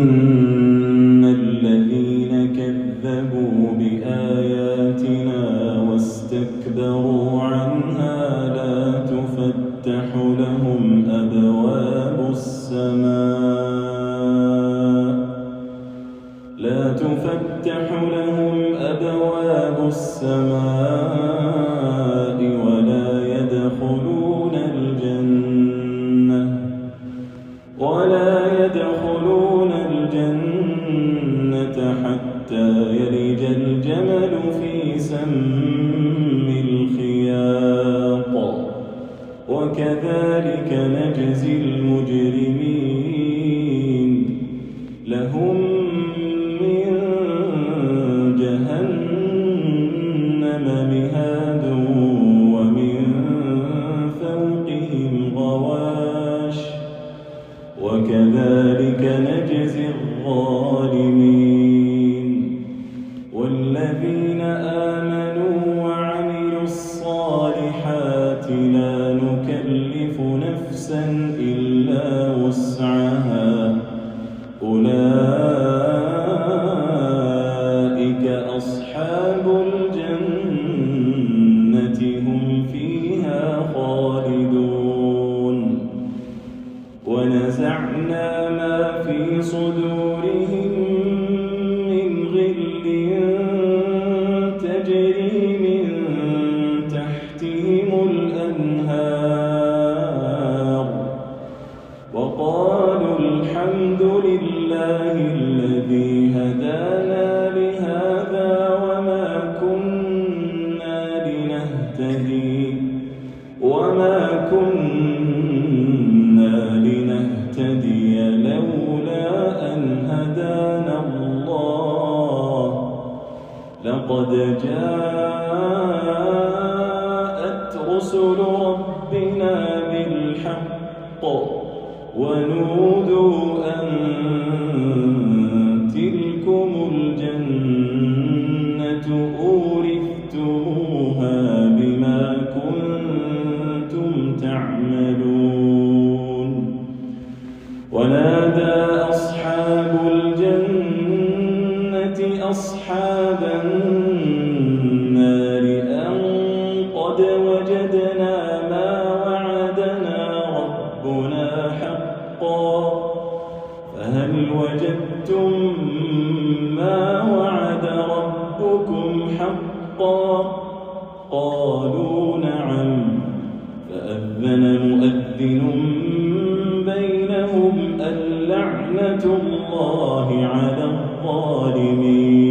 إن الذين كذبوا بآياتنا واستكبروا عنها لا تفتح لهم أبواب السماء ولا يدخلون الجنة حتى يلج الجمل في سم الخياط وكذلك نجزي المجرمين لهم من جهنم مهاد ومن فوقهم غواش وكذلك نجزي الظالمين والذين آمنوا وعملوا الصالحات لا نكلف نفسا إلا وسعها أولئك أصحاب الجنة هم فيها خالدون ونزعنا ما في صدورهم من غل تجري من تحتهم الأنهار وقالوا الحمد لله الذي هدانا لهذا وما كنا لنهتدي لولا أن هدانا الله لقد جاءت رسل ربنا بالحق ونودوا أن تلكم الجنة أورثتموها بما كنتم تعملون ونادى أصحاب الجنة أصحاب النار أن قد وجدنا ما وعدنا ربنا حقا فهل وجدتم ما وعد ربكم حقا قالوا نعم فأذن مؤذن بينهم اللعنة الله على الظالمين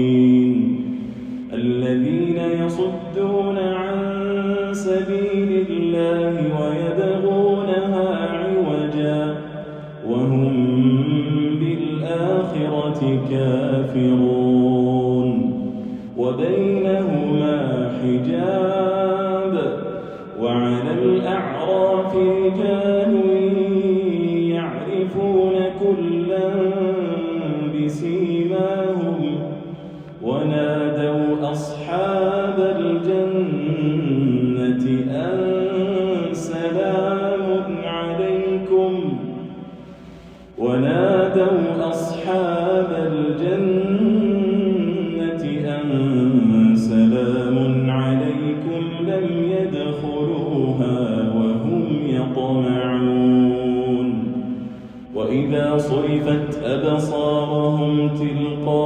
الذين يصدون عن سبيل الله ويبغونها عوجا وهم بالآخرة كافرون وبينهما حجاب وعلى الأعراف رجال يعرفون كلا بسيماهم ونادوا أصحاب الجنة أن سلام عليكم لم يدخلوها وهم يطمعون وإذا صرفت أبصارهم تلقاء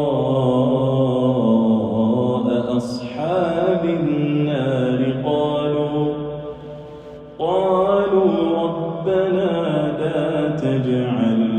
أصحاب النار قالوا ربنا لا تجعلنا